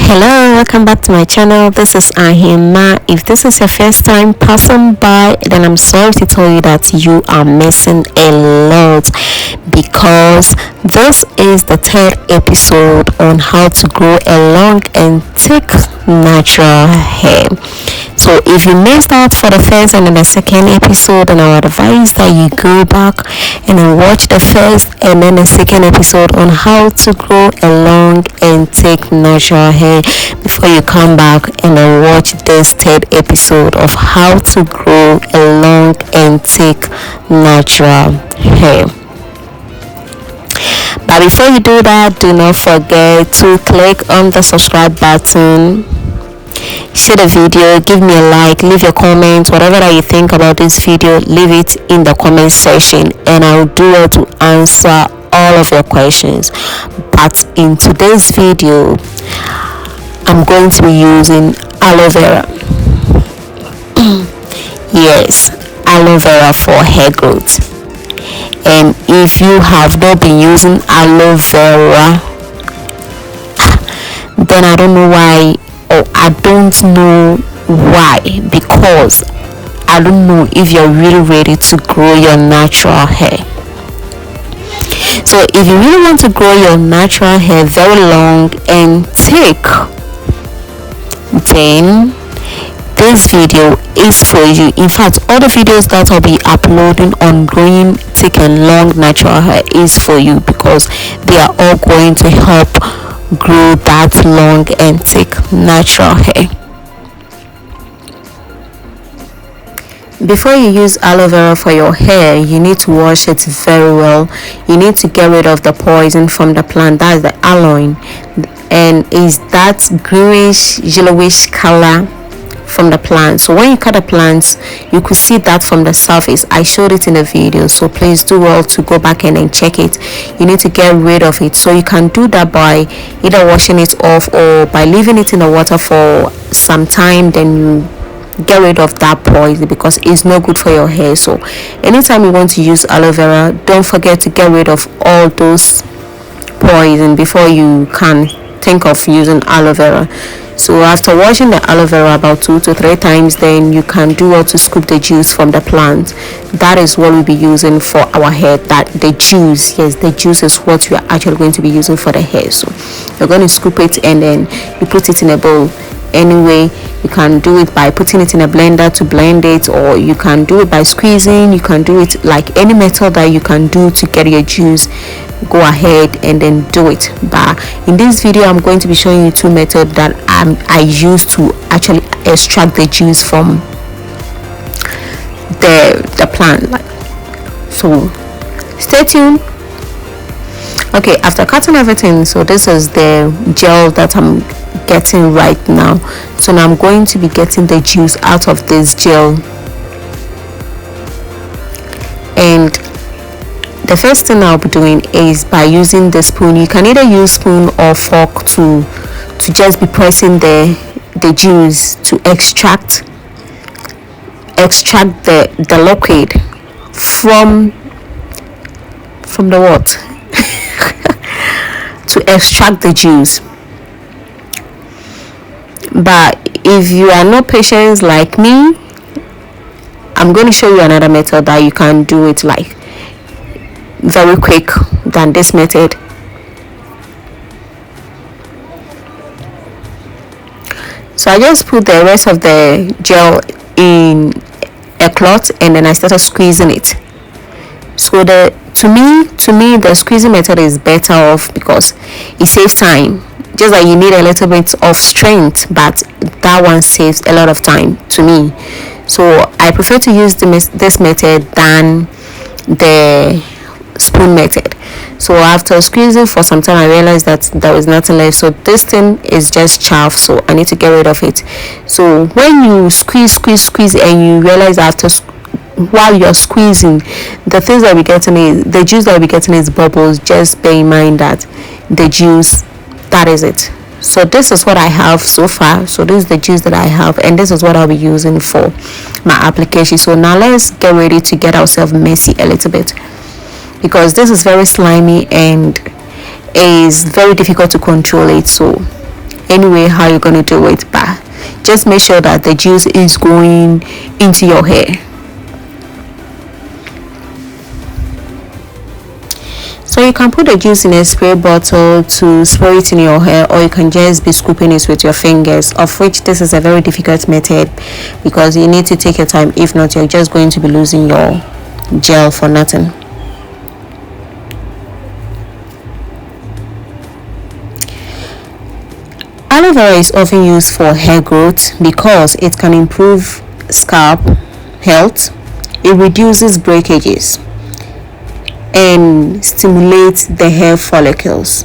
Hello, welcome back to my channel. This is Ahima. If this is your first time passing by, then I'm sorry to tell you that you are missing a lot, because this is the third episode on how to grow a long and thick natural hair. So if you missed out for the first and then the second episode, then I would advise that you go back and then watch the first and then the second episode on how to grow a long and thick natural hair before you come back and then watch this third episode of how to grow a long and thick natural hair. But before you do that, do not forget to click on the subscribe button, share the video, give me a like, leave your comments, whatever that you think about this video, leave it in the comment section and I'll do it to answer all of your questions. But in today's video, I'm going to be using aloe vera. Yes, aloe vera for hair growth. And if you have not been using aloe vera, then I don't know why, or I don't know why, because I don't know if you're really ready to grow your natural hair. So if you really want to grow your natural hair very long and thick, then this video is for you. In fact, all the videos that I'll be uploading on growing thick and long natural hair is for you, because they are all going to help grow that long and thick natural hair. Before you use aloe vera for your hair, you need to wash it very well. You need to get rid of the poison from the plant, that is the aloe, and is that greenish yellowish color from the plant. So when you cut the plants, you could see that from the surface. I showed it in the video, so please do well to go back and then check it. You need to get rid of it. So you can do that by either washing it off or by leaving it in the water for some time, then you get rid of that poison, because it's not good for your hair. So anytime you want to use aloe vera, don't forget to get rid of all those poison before you can think of using aloe vera. So after washing the aloe vera about 2 to 3 times, then you can do well to scoop the juice from the plant. That is what we'll be using for our hair. That the juice, yes, the juice is what we are actually going to be using for the hair. So you're going to scoop it and then you put it in a bowl. Anyway, you can do it by putting it in a blender to blend it, or you can do it by squeezing. You can do it like any method that you can do to get your juice. Go ahead and then do it. But in this video, I'm going to be showing you 2 methods that I use to actually extract the juice from the plant. So stay tuned. Okay, after cutting everything, so this is the gel that I'm getting right now. So now I'm going to be getting the juice out of this gel, and the first thing I'll be doing is by using the spoon. You can either use spoon or fork to just be pressing the juice to extract the liquid from the what to extract the juice. But if you are not patient like me, I'm going to show you another method that you can do it like very quick than this method. So I just put the rest of the gel in a cloth and then I started squeezing it. So to me the squeezing method is better off, because it saves time. Just like you need a little bit of strength, but that one saves a lot of time to me. So I prefer to use this method than the spoon method. So after squeezing for some time, I realized that there was nothing left. So this thing is just chaff, so I need to get rid of it. So when you squeeze and you realize after while you're squeezing, the things that we're getting is the juice that we're getting is bubbles. Just bear in mind that the juice, that is it. So this is what I have so far. So this is the juice that I have, and this is what I'll be using for my application. So now let's get ready to get ourselves messy a little bit, because this is very slimy and is very difficult to control it. So anyway how you're going to do it, but just make sure that the juice is going into your hair. So you can put the juice in a spray bottle to spray it in your hair, or you can just be scooping it with your fingers, of which this is a very difficult method because you need to take your time. If not, you're just going to be losing your gel for nothing. Aloe vera is often used for hair growth because it can improve scalp health, it reduces breakages, and stimulates the hair follicles.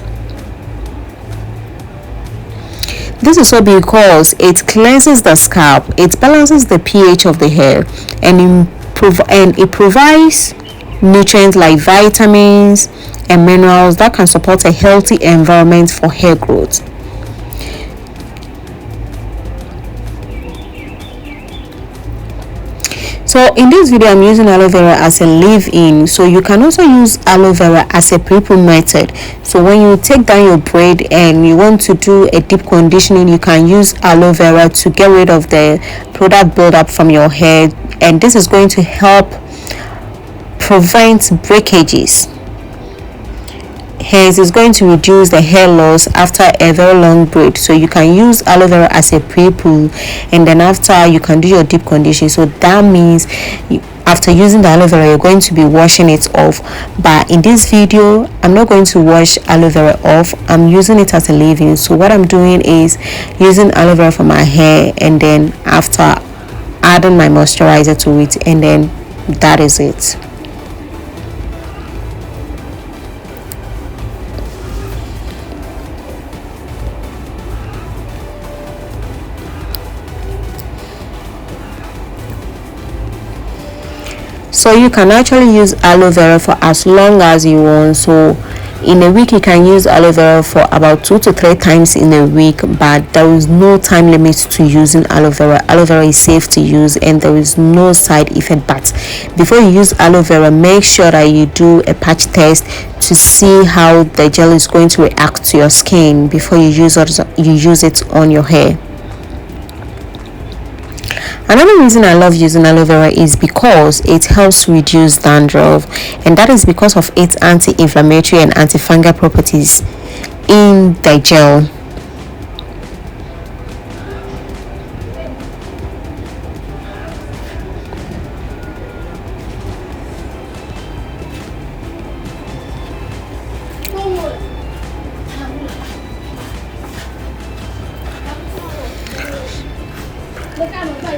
This is all because it cleanses the scalp, it balances the pH of the hair, and it provides nutrients like vitamins and minerals that can support a healthy environment for hair growth. So in this video, I'm using aloe vera as a leave-in. So you can also use aloe vera as a pre-poo method. So when you take down your braid and you want to do a deep conditioning, you can use aloe vera to get rid of the product buildup from your hair, and this is going to help prevent breakages. Hence, it's going to reduce the hair loss after a very long braid. So you can use aloe vera as a pre-poo, and then after you can do your deep condition. So that means after using the aloe vera, you're going to be washing it off. But in this video, I'm not going to wash aloe vera off. I'm using it as a leave-in. So what I'm doing is using aloe vera for my hair, and then after adding my moisturizer to it, and then that is it. So you can actually use aloe vera for as long as you want. So in a week you can use aloe vera for about 2 to 3 times in a week, but there is no time limit to using aloe vera. Aloe vera is safe to use and there is no side effect. But before you use aloe vera, make sure that you do a patch test to see how the gel is going to react to your skin before you use it on your hair. Another reason I love using aloe vera is because it helps reduce dandruff, and that is because of its anti-inflammatory and antifungal properties in the gel.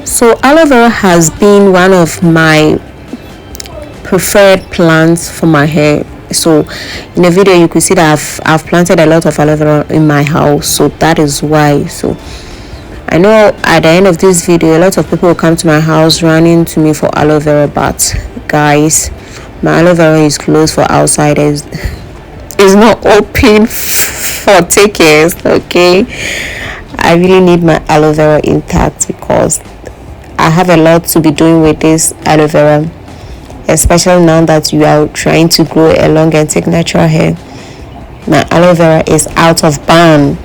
So aloe vera has been one of my preferred plants for my hair. So in the video you could see that I've planted a lot of aloe vera in my house, so that is why. So I know at the end of this video a lot of people will come to my house running to me for aloe vera, but guys, my aloe vera is closed for outsiders. It's not open for takers. Okay, I really need my aloe vera intact because I have a lot to be doing with this aloe vera, especially now that you are trying to grow a long and thick natural hair. My aloe vera is out of bound.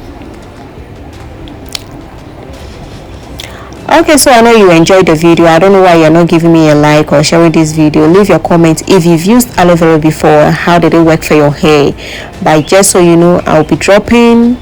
Okay, so I know you enjoyed the video. I don't know why you're not giving me a like or sharing this video. Leave your comment if you've used aloe vera before. How did it work for your hair? But just so you know, I'll be dropping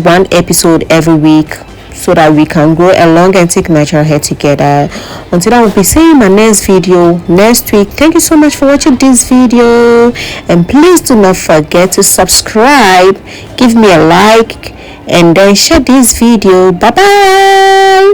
one episode every week, so that we can grow a long and thick natural hair together. Until I will be seeing my next video next week. Thank you so much for watching this video, and please do not forget to subscribe, give me a like, and then share this video. Bye bye.